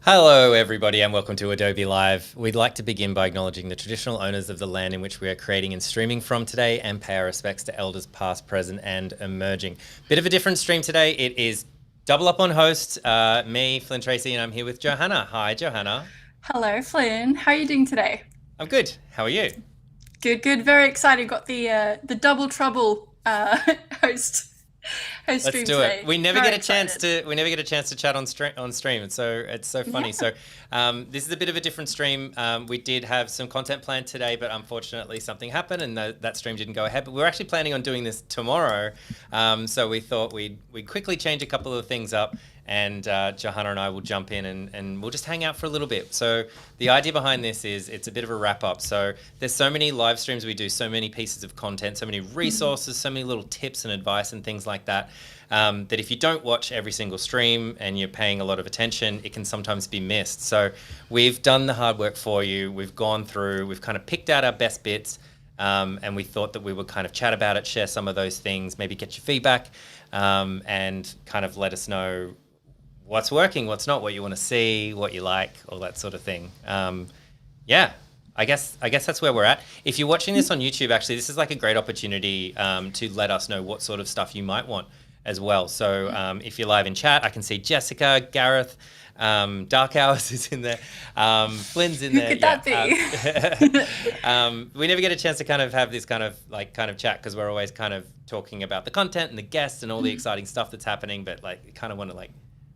Hello everybody and welcome to Adobe Live. We'd like to begin by acknowledging the traditional owners of the land in which we are creating and streaming from today and pay our respects to elders past, present and emerging. Bit of a different stream today. It is double up on host, me, Flynn, Tracy, and I'm here with Johanna. Hi Johanna. Hello, Flynn. How are you doing today? I'm good. How are you? Good, good. Very excited. Got the double trouble host Let's stream do it. today. We never Very get a chance excited. to chat on stream. It's so funny. Yeah. This is a bit of a different stream. We did have some content planned today, but unfortunately something happened and that stream didn't go ahead. But we were actually planning on doing this tomorrow, so we thought we'd quickly change a couple of things up. And Johanna and I will jump in and we'll just hang out for a little bit. So the idea behind this is it's a bit of a wrap up. So there's so many live streams we do, so many pieces of content, so many resources, so many little tips and advice and things like that, that if you don't watch every single stream and you're paying a lot of attention, it can sometimes be missed. So we've done the hard work for you. We've gone through, we've kind of picked out our best bits, and we thought that we would kind of chat about it, share some of those things, maybe get your feedback, and kind of let us know what's working, what's not, what you want to see, what you like, all that sort of thing. Yeah, I guess that's where we're at. If you're watching this on YouTube, actually, this is like a great opportunity to let us know what sort of stuff you might want as well. So if you're live in chat, I can see Jessica, Gareth, Dark Hours is in there, Flynn's in Who there. could that be? We never get a chance to kind of have this kind of chat because we're always kind of talking about the content and the guests and all the exciting stuff that's happening, but like kind of want to like,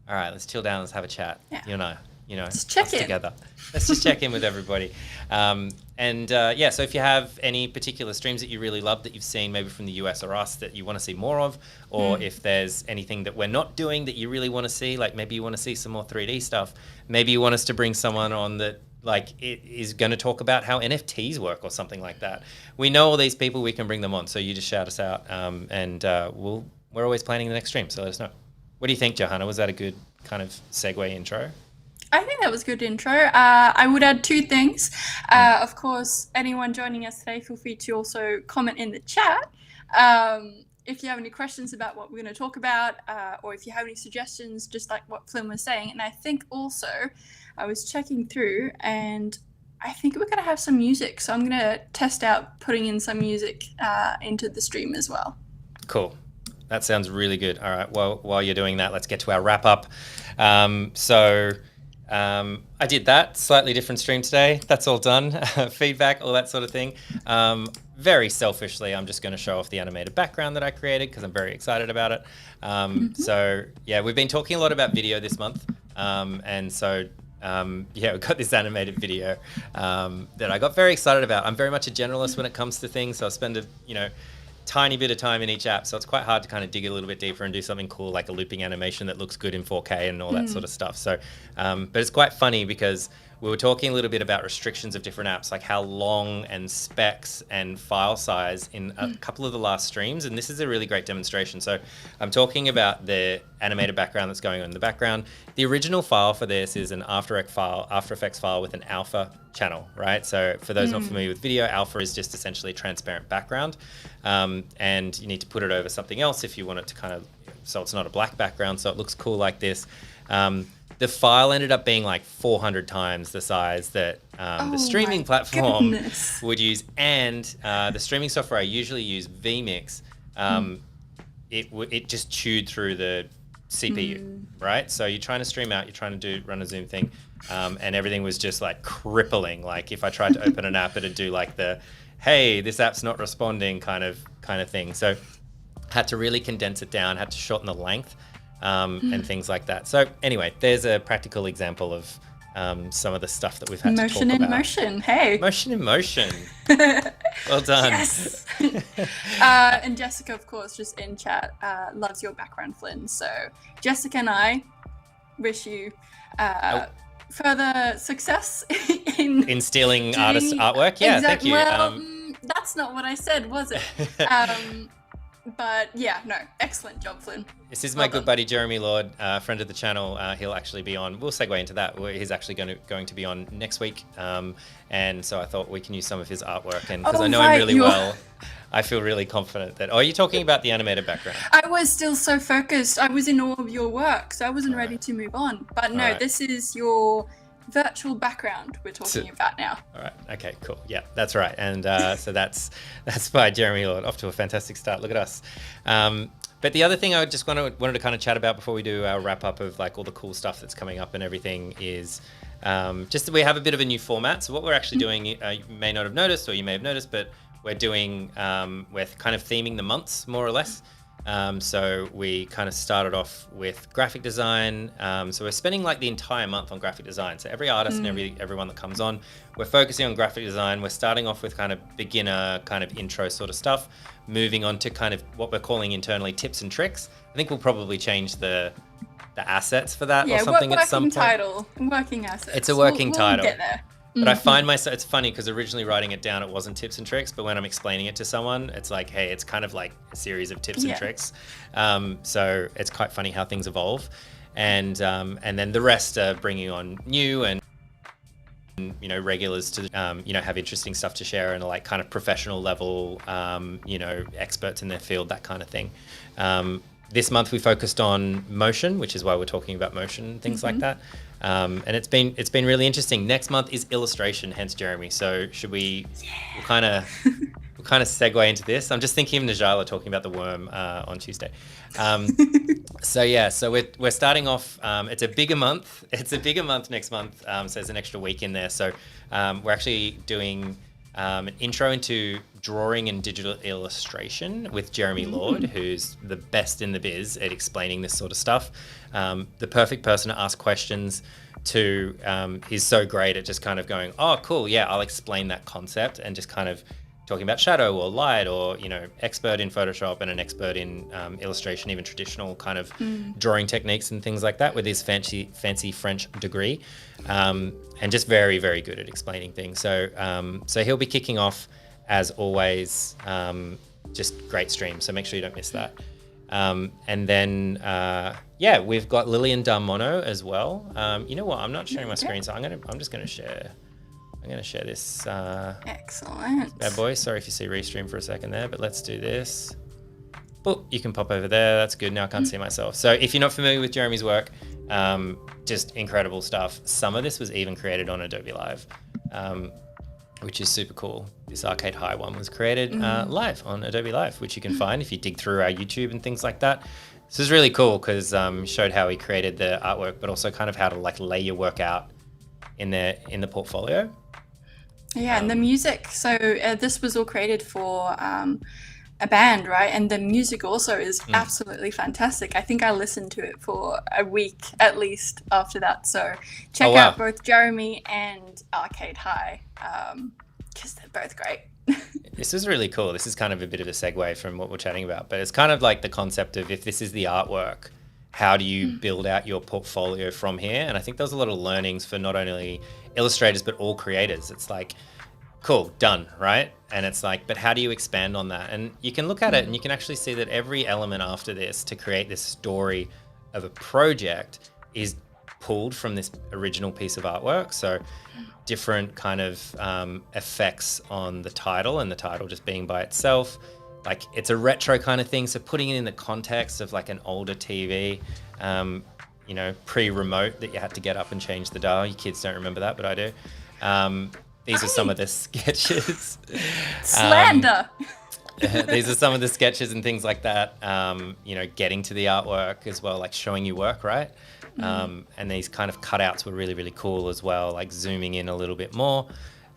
all right, let's chill down. Let's have a chat. Yeah. You know, Just check us in. together. Let's just check in with everybody. So if you have any particular streams that you really love that you've seen, maybe from the US or us, that you want to see more of, or if there's anything that we're not doing that you really want to see, like maybe you want to see some more 3D stuff, maybe you want us to bring someone on that like it is going to talk about how NFTs work or something like that. We know all these people, we can bring them on. So you just shout us out, we're always planning the next stream. So let us know. What do you think, Johanna? Was that a good kind of segue intro? I think that was a good intro. I would add two things. Of course, anyone joining us today, feel free to also comment in the chat. If you have any questions about what we're going to talk about, or if you have any suggestions, just like what Flynn was saying. And I think also, I was checking through and I think we're going to have some music. So I'm going to test out putting in some music into the stream as well. Cool. That sounds really good. All right. Well, while you're doing that, let's get to our wrap up. I did that slightly different stream today. That's all done. Feedback, all that sort of thing. Very selfishly, I'm just going to show off the animated background that I created because I'm very excited about it. So yeah, we've been talking a lot about video this month. We've got this animated video that I got very excited about. I'm very much a generalist when it comes to things. So I spend tiny bit of time in each app, so it's quite hard to kind of dig a little bit deeper and do something cool like a looping animation that looks good in 4K and all that sort of stuff. So but it's quite funny because we were talking a little bit about restrictions of different apps, like how long and specs and file size in a couple of the last streams, and this is a really great demonstration. So I'm talking about the animated background that's going on in the background. The original file for this is an After Effects file with an alpha channel, right? So for those not familiar with video, alpha is just essentially a transparent background, and you need to put it over something else if you want it to kind of, so it's not a black background, so it looks cool like this. The file ended up being like 400 times the size that the streaming platform would use, and the streaming software I usually use, vMix, it just chewed through the CPU, right? So you're trying to stream out, you're trying to run a Zoom thing, and everything was just like crippling. Like if I tried to open an app, it'd do like the, hey, this app's not responding kind of thing. So had to really condense it down, had to shorten the length. And things like that. So anyway, there's a practical example of some of the stuff that we've had to talk about. Motion in motion, hey. Motion in motion. Well done. Yes. And Jessica, of course, just in chat, loves your background, Flynn. So Jessica and I wish you further success in stealing artists' artwork. Yeah, exactly. thank you. Well, that's not what I said, was it? But yeah, no, excellent job, Flynn. This is my good buddy Jeremy Lord, friend of the channel. He'll actually be on. We'll segue into that. He's actually going to be on next week, and so I thought we can use some of his artwork. And because I know him really well, I feel really confident that. Oh, are you talking about the animated background? I was still so focused. I was in awe of your work, so I wasn't ready to move on. But no, this is your virtual background we're talking about now. All right. Okay, cool. Yeah, that's right. And so that's by Jeremy Lord. Off to a fantastic start. Look at us. But the other thing I just wanted to kind of chat about before we do our wrap up of like all the cool stuff that's coming up and everything is just that we have a bit of a new format. So what we're actually doing, you may not have noticed, or you may have noticed, but we're doing, we're kind of theming the months more or less. So we kind of started off with graphic design. So we're spending like the entire month on graphic design. So every artist and everyone that comes on, we're focusing on graphic design. We're starting off with kind of beginner kind of intro sort of stuff, moving on to kind of what we're calling internally tips and tricks. I think we'll probably change the assets for that or something at some point. Title, working assets. It's a working title. We'll get there. But I find myself, it's funny because originally writing it down, it wasn't tips and tricks, but when I'm explaining it to someone, it's like, hey, it's kind of like a series of tips and tricks. So it's quite funny how things evolve. And then the rest are bringing on new and, you know, regulars to, you know, have interesting stuff to share and like kind of professional level, you know, experts in their field, that kind of thing. This month we focused on motion, which is why we're talking about motion and things like that. And it's been really interesting. Next month is illustration, hence Jeremy. So should we'll kind of segue into this. I'm just thinking of Najihah talking about the worm on Tuesday. So we're starting off. It's a bigger month. It's a bigger month next month. So there's an extra week in there. So we're actually doing an intro into drawing and digital illustration with Jeremy Lord, who's the best in the biz at explaining this sort of stuff. The perfect person to ask questions to. He's so great at just kind of going, oh, cool, yeah, I'll explain that concept, and just kind of talking about shadow or light, or, you know, expert in Photoshop and an expert in illustration, even traditional kind of drawing techniques and things like that, with his fancy French degree, and just very, very good at explaining things. So he'll be kicking off as always. Just great stream, so make sure you don't miss that. And then we've got Lillian Darmono as well. You know what? I'm not sharing my screen, so I'm just gonna share. I'm going to share this excellent bad boy. Sorry if you see restream for a second there, but let's do this. Oh, you can pop over there. That's good. Now I can't see myself. So if you're not familiar with Jeremy's work, just incredible stuff. Some of this was even created on Adobe Live, which is super cool. This Arcade High one was created live on Adobe Live, which you can find if you dig through our YouTube and things like that. This is really cool because showed how he created the artwork, but also kind of how to like lay your work out in the portfolio. Yeah, and the music. So this was all created for a band, right? And the music also is absolutely fantastic. I think I listened to it for a week at least after that. So check out both Jeremy and Arcade High, because they're both great. This is really cool. This is kind of a bit of a segue from what we're chatting about, but it's kind of like the concept of, if this is the artwork, how do you build out your portfolio from here? And I think there's a lot of learnings for not only illustrators, but all creators. It's like, cool, done, right? And it's like, but how do you expand on that? And you can look at it and you can actually see that every element after this to create this story of a project is pulled from this original piece of artwork. So different kind of effects on the title, and the title just being by itself. Like, it's a retro kind of thing. So putting it in the context of like an older TV, you know, pre-remote that you had to get up and change the dial. You kids don't remember that, but I do. These are some of the sketches. Slander. These are some of the sketches and things like that. You know, getting to the artwork as well, like showing you work, right? And these kind of cutouts were really, really cool as well, like zooming in a little bit more.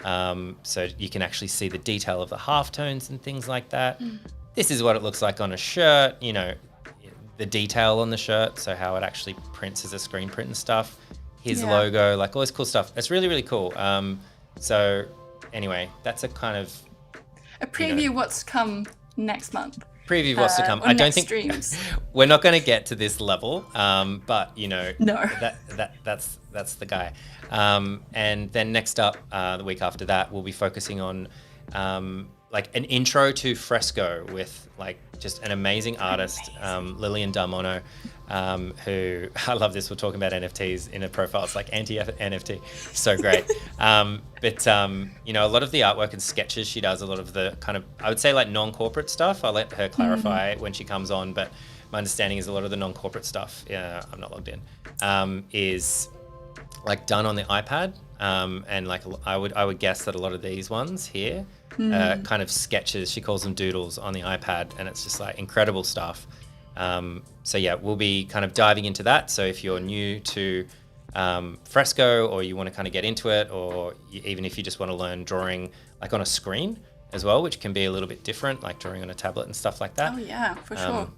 So you can actually see the detail of the halftones and things like that. This is what it looks like on a shirt, you know, the detail on the shirt, so how it actually prints as a screen print and stuff. His logo, like all this cool stuff. It's really, really cool. So anyway, that's a kind of a preview of what's to come next month. Preview of what's to come. I don't think streams. We're not going to get to this level, but you know, no. that's the guy. And then next up, the week after that, we'll be focusing on like an intro to fresco with like just an amazing artist, Lillian Darmono, who I love this. We're talking about NFTs in a profile. It's like anti-NFT. So great. You know, a lot of the artwork and sketches she does, a lot of the kind of, I would say like non-corporate stuff. I'll let her clarify when she comes on, but my understanding is a lot of the non-corporate stuff, I'm not logged in, is like done on the iPad. And like I would guess that a lot of these ones here kind of sketches, she calls them doodles, on the iPad, and it's just like incredible stuff. So yeah, we'll be kind of diving into that. So if you're new to fresco, or you want to kind of get into it, or even if you just want to learn drawing like on a screen as well, which can be a little bit different, like drawing on a tablet and stuff like that. Oh yeah, for sure.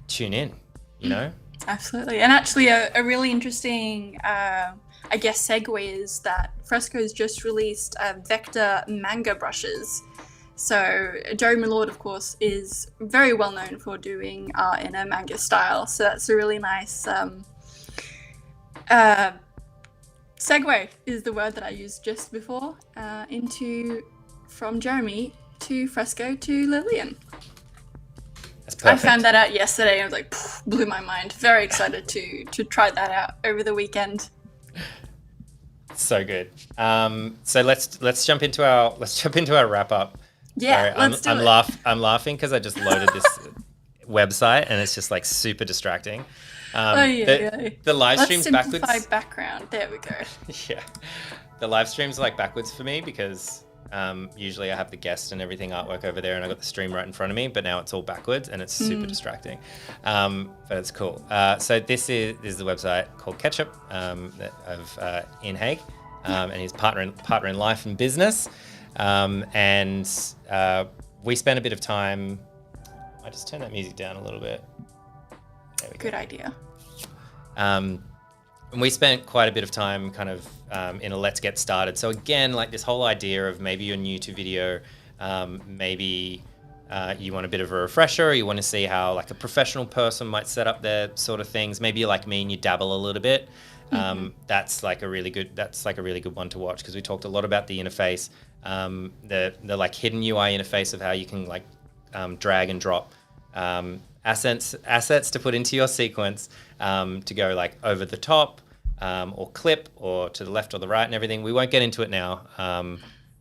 Tune in, you know? Absolutely. And actually a really interesting, I guess, segue is that Fresco's just released vector manga brushes. So Jerry Millard, of course, is very well known for doing art in a manga style. So that's a really nice segue is the word that I used just before, into from Jeremy to Fresco to Lillian. I found that out yesterday and I was like, blew my mind. Very excited to try that out over the weekend. So good. So let's jump into our wrap up. Yeah, sorry, let's do it. I'm laughing because I just loaded this website and it's just like super distracting. The live streams backwards. Let's simplify background. There we go. Yeah, the live streams are like backwards for me because usually I have the guest and everything artwork over there and I've got the stream right in front of me, but now it's all backwards and it's super distracting. But it's cool. So this is the website called Ketchup of in Haigh, and his partner in life and business. And we spent a bit of time. I just turn that music down a little bit. There we go. Good idea. And we spent quite a bit of time kind of in a let's get started. So again, like this whole idea of maybe you're new to video, maybe you want a bit of a refresher, or you want to see how like a professional person might set up their sort of things. Maybe you're like me and you dabble a little bit. That's like a really good one to watch, because we talked a lot about the interface, the like hidden UI interface of how you can like drag and drop assets to put into your sequence, to go like over the top, or clip, or to the left or the right and everything. We won't get into it now,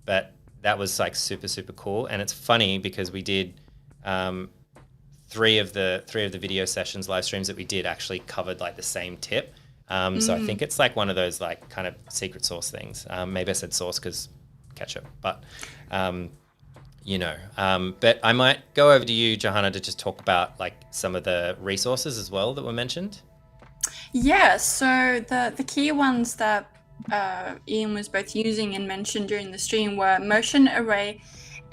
but that was like super cool. And it's funny because we did three of the video sessions, live streams that we did actually covered like the same tip. So I think it's like one of those like kind of secret sauce things. Maybe I said sauce because ketchup, but but I might go over to you, Johanna, to just talk about like some of the resources as well that were mentioned. Yeah, so the key ones that Ian was both using and mentioned during the stream were Motion Array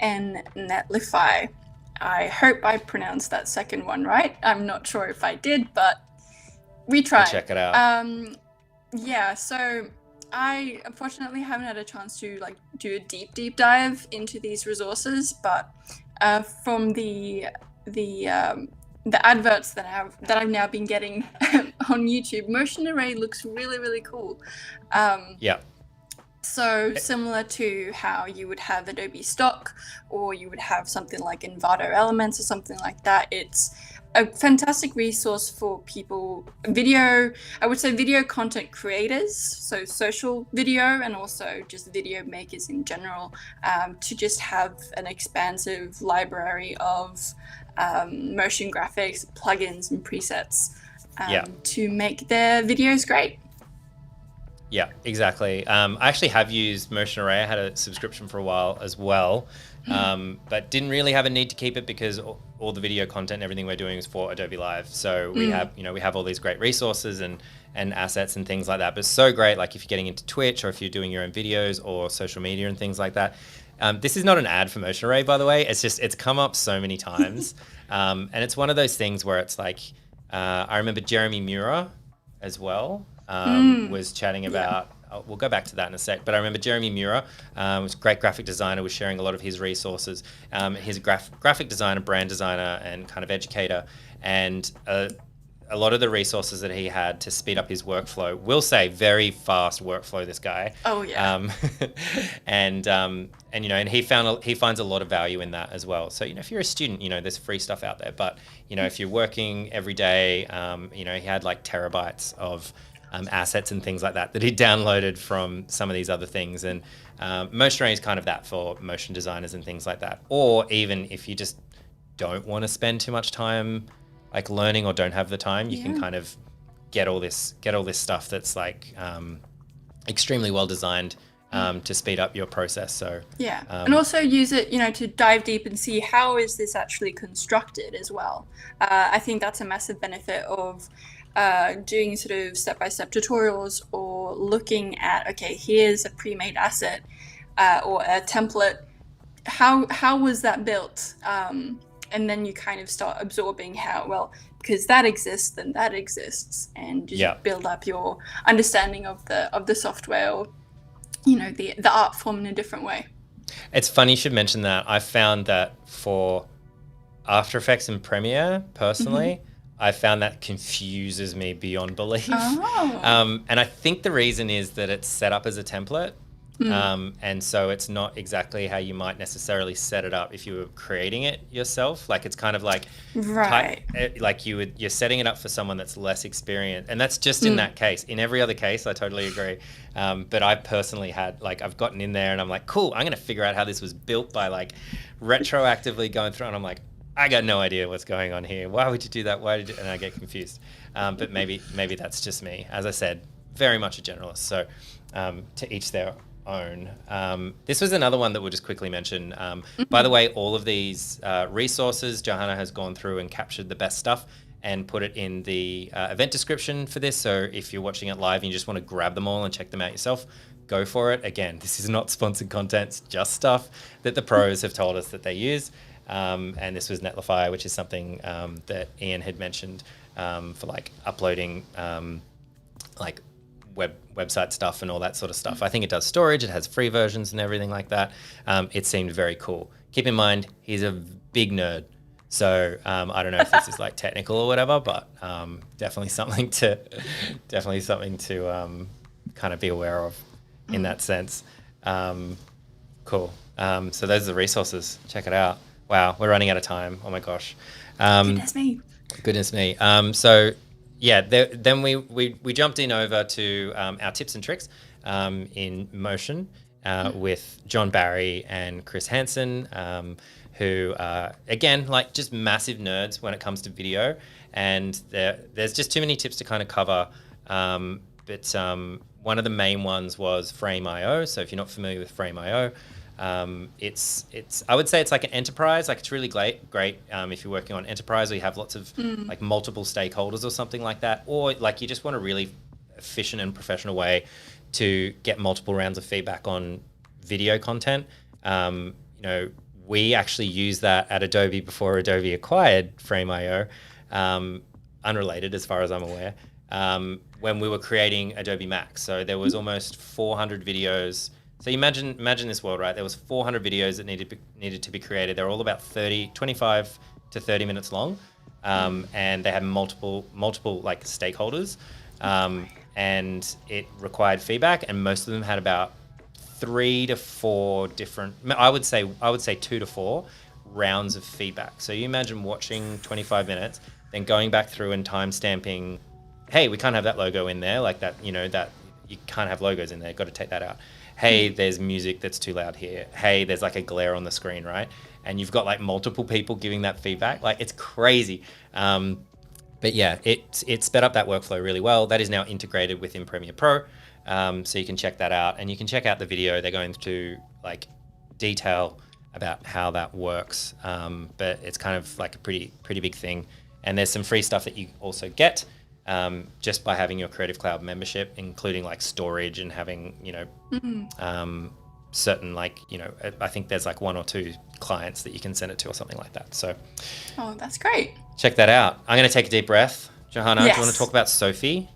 and Netlify. I hope I pronounced that second one right. I'm not sure if I did, but we tried. We'll check it out. Yeah, so I unfortunately haven't had a chance to like do a deep dive into these resources, but from the adverts that I've now been getting on YouTube, Motion Array looks really cool. Yeah. So similar to how you would have Adobe Stock, or you would have something like Envato Elements or something like that, it's a fantastic resource for people, video content creators, so social video, and also just video makers in general, to just have an expansive library of motion graphics, plugins, and presets to make their videos great. Yeah, exactly. I actually have used Motion Array. I had a subscription for a while as well, but didn't really have a need to keep it because all the video content and everything we're doing is for Adobe Live. So we have all these great resources and assets and things like that. But it's so great, like if you're getting into Twitch, or if you're doing your own videos or social media and things like that. This is not an ad for Motion Array, by the way. It's come up so many times. And it's one of those things where it's like, I remember Jeremy Mura as well. Was chatting about, we'll go back to that in a sec, but I remember Jeremy Mura, was a great graphic designer, was sharing a lot of his resources. He's a graphic designer, brand designer, and kind of educator. And a lot of the resources that he had to speed up his workflow. We'll say very fast workflow, this guy. Oh yeah. And he finds a lot of value in that as well. So, if you're a student, there's free stuff out there. But, if you're working every day, he had like terabytes of assets and things like that he downloaded from some of these other things. And Motion Array is kind of that for motion designers and things like that. Or even if you just don't want to spend too much time like learning or don't have the time, you can kind of get all this stuff that's like extremely well designed to speed up your process. So and also use it, to dive deep and see how is this actually constructed as well. I think that's a massive benefit of doing sort of step-by-step tutorials or looking at, okay, here's a pre-made asset or a template. How was that built? And then you kind of start absorbing because that exists, then that exists, and just build up your understanding of the software or the art form in a different way. It's funny you should mention that. I found that for After Effects and Premiere, personally, I found that confuses me beyond belief. And I think the reason is that it's set up as a template. And so it's not exactly how you might necessarily set it up if you were creating it yourself. Like it's kind of like you're setting it up for someone that's less experienced, and that's just in that case. In every other case, I totally agree. But I personally I've gotten in there and I'm like, cool, I'm gonna figure out how this was built by like retroactively going through, and I'm like, I got no idea what's going on here. Why would you do that? And I get confused. But maybe that's just me. As I said, very much a generalist. So to each their own. This was another one that we'll just quickly mention. By the way, all of these resources, Johanna has gone through and captured the best stuff and put it in the event description for this. So if you're watching it live and you just want to grab them all and check them out yourself, go for it. Again, this is not sponsored content. It's just stuff that the pros have told us that they use. And this was Netlify, which is something that Ian had mentioned for like uploading like website stuff and all that sort of stuff. I think it does storage. It has free versions and everything like that. It seemed very cool. Keep in mind, he's a big nerd. So I don't know if this is like technical or whatever, but definitely something to kind of be aware of in that sense. Cool. So those are the resources. Check it out. Wow, we're running out of time. Oh my gosh. Goodness me. So yeah, then we jumped in over to our tips and tricks in motion with John Barry and Chris Hansen, who again, like just massive nerds when it comes to video, and there's just too many tips to kind of cover. But one of the main ones was Frame.io. So if you're not familiar with Frame.io, it's I would say it's like an enterprise. Like it's really great if you're working on enterprise or you have lots of like multiple stakeholders or something like that, or like you just want a really efficient and professional way to get multiple rounds of feedback on video content. We actually used that at Adobe before Adobe acquired Frame.io, unrelated as far as I'm aware, when we were creating Adobe Max. So there was almost 400 videos. So you imagine this world, right? There was 400 videos that needed to be created. They're all about 25 to 30 minutes long, and they had multiple like stakeholders, and it required feedback. And most of them had about 3 to 4 different. I would say 2 to 4 rounds of feedback. So you imagine watching 25 minutes, then going back through and time stamping. Hey, we can't have that logo in there, like that. That you can't have logos in there. Got to take that out. Hey, there's music that's too loud here. Hey, there's like a glare on the screen, right? And you've got like multiple people giving that feedback. Like it's crazy. But yeah, it sped up that workflow really well. That is now integrated within Premiere Pro. So you can check that out, and you can check out the video. They're going into like detail about how that works. But it's kind of like a pretty big thing. And there's some free stuff that you also get just by having your Creative Cloud membership, including like storage and having, certain I think there's like 1 or 2 clients that you can send it to or something like that. So, oh, that's great. Check that out. I'm going to take a deep breath. Johanna, Yes. Do you want to talk about Sophie?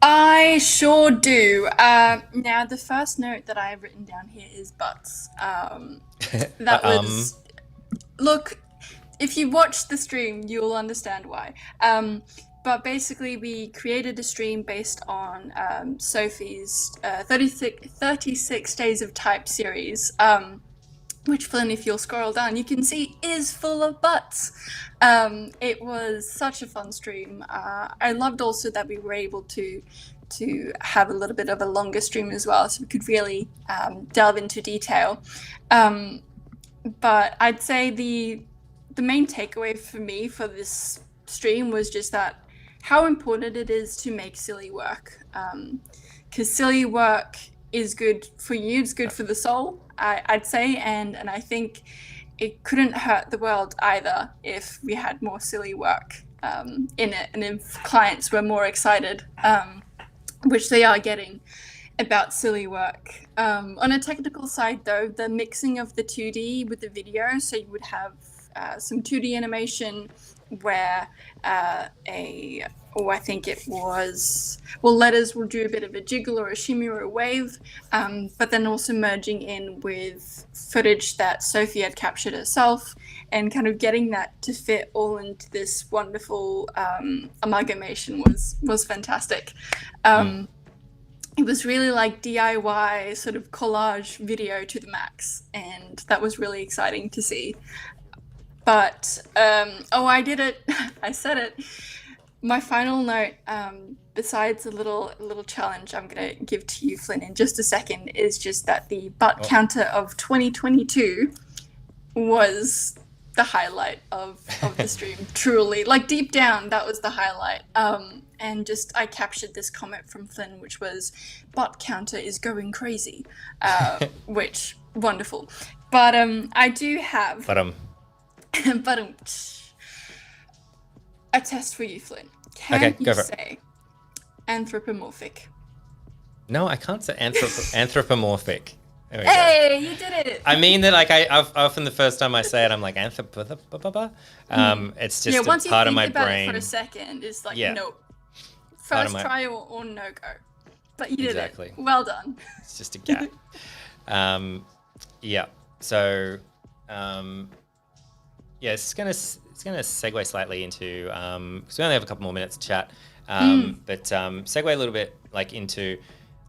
I sure do. Now, the first note that I have written down here is butts. That look, if you watch the stream, you'll understand why. But basically, we created a stream based on Sophie's 36 Days of Type series, which, Flynn, if you'll scroll down, you can see is full of butts. It was such a fun stream. I loved also that we were able to have a little bit of a longer stream as well, so we could really delve into detail. But I'd say the main takeaway for me for this stream was just that how important it is to make silly work, because silly work is good for you, it's good for the soul, I'd say, and I think it couldn't hurt the world either if we had more silly work in it, and if clients were more excited, which they are getting, about silly work. On a technical side though, the mixing of the 2D with the video, so you would have some 2D animation where I think it was, letters will do a bit of a jiggle or a shimmy or a wave, but then also merging in with footage that Sophie had captured herself and kind of getting that to fit all into this wonderful amalgamation was fantastic. It was really like DIY sort of collage video to the max, and that was really exciting to see. But, I did it. I said it. My final note, besides a little challenge I'm going to give to you, Flynn, in just a second, is just that the butt counter of 2022 was the highlight of the stream. Truly, like deep down, that was the highlight. And just I captured this comment from Flynn, which was, "Butt counter is going crazy," which wonderful. But I do have. But a test for you, Flynn. Can you say anthropomorphic? No, I can't say anthropomorphic. Hey, you did it. I mean that, like, I've often the first time I say it, I'm like it's just once a part of my you think about brain. it for a second, it's like nope. First try or no go. But you did it. Well done. It's just a gap. Yeah. So, it's gonna segue slightly into because we only have a couple more minutes to chat. But segue a little bit like into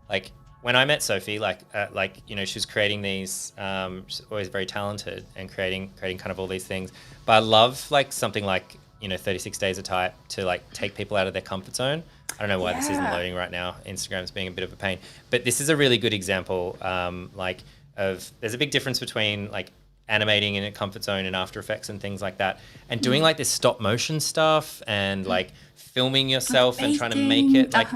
like when I met Sophie, she was creating these. She's always very talented and creating kind of all these things. But I love like something like 36 Days of Type to like take people out of their comfort zone. I don't know why this isn't loading right now. Instagram's being a bit of a pain, but this is a really good example. There's a big difference between like animating in a comfort zone and After Effects and things like that, and doing like this stop motion stuff and like filming yourself and trying to make it like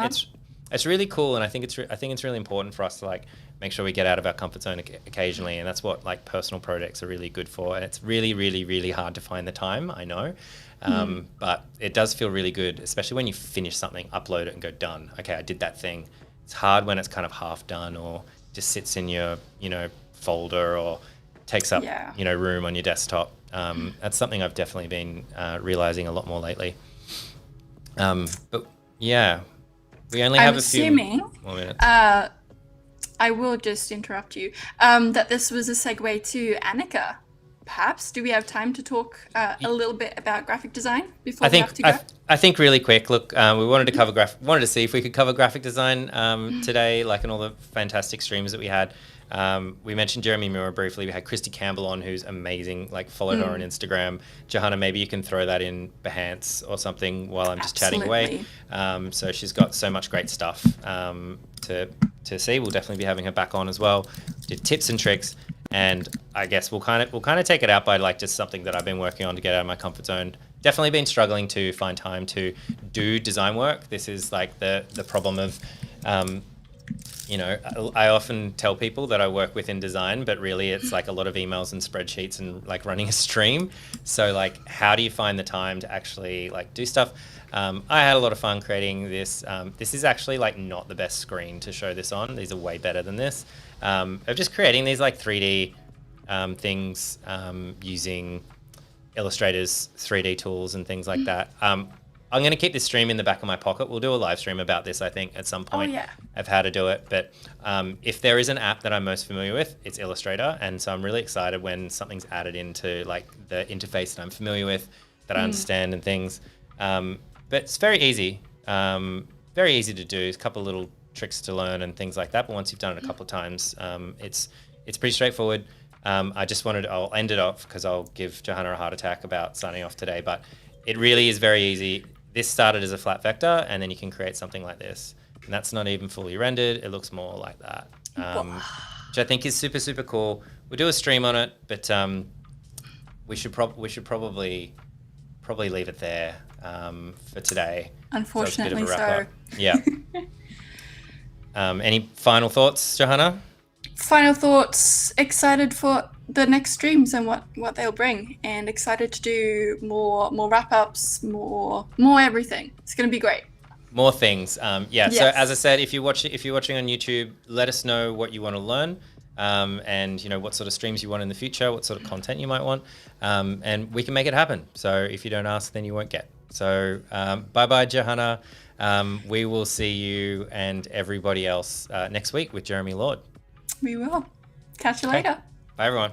it's really cool. And I think it's really important for us to like make sure we get out of our comfort zone occasionally, and that's what like personal projects are really good for. And it's really, really, really hard to find the time, I know. But it does feel really good, especially when you finish something, upload it and go done. Okay, I did that thing. It's hard when it's kind of half done or just sits in your, folder or takes up, room on your desktop. That's something I've definitely been realizing a lot more lately. But yeah, we only have a few more minutes. I will just interrupt you. That this was a segue to Anika. Perhaps, do we have time to talk a little bit about graphic design before we have to go? I think really quick. Look, we wanted to see if we could cover graphic design today, like in all the fantastic streams that we had. We mentioned Jeremy Mura briefly. We had Kristy Campbell on, who's amazing. Like, follow her on Instagram. Johanna, maybe you can throw that in Behance or something while I'm just chatting away. So she's got so much great stuff to see. We'll definitely be having her back on as well. Did tips and tricks. And I guess we'll kind of take it out by like just something that I've been working on to get out of my comfort zone. Definitely been struggling to find time to do design work. This is like the problem of, I often tell people that I work within design, but really it's like a lot of emails and spreadsheets and like running a stream. So like, how do you find the time to actually like do stuff? I had a lot of fun creating this. This is actually like not the best screen to show this on. These are way better than this. Of just creating these like 3D things using Illustrator's 3D tools and things like that. I'm going to keep this stream in the back of my pocket. We'll do a live stream about this, I think, at some point of how to do it. But if there is an app that I'm most familiar with, it's Illustrator. And so I'm really excited when something's added into like the interface that I'm familiar with, that I understand and things. But it's very easy. Very easy to do. A couple of little tricks to learn and things like that. But once you've done it a couple of times, it's pretty straightforward. I'll end it off because I'll give Johanna a heart attack about signing off today. But it really is very easy. This started as a flat vector, and then you can create something like this. And that's not even fully rendered. It looks more like that, which I think is super, super cool. We'll do a stream on it, but we should probably leave it there for today. Unfortunately, so. Yeah. Any final thoughts, Johanna? Final thoughts. Excited for the next streams and what they'll bring, and excited to do more wrap-ups, more everything. It's going to be great. More things. Yes. So as I said, if you're watching on YouTube, let us know what you want to learn, and what sort of streams you want in the future, what sort of content you might want, and we can make it happen. So if you don't ask, then you won't get. So bye, Johanna. We will see you and everybody else next week with Jeremy Lord. We will. Catch you later. Bye, everyone.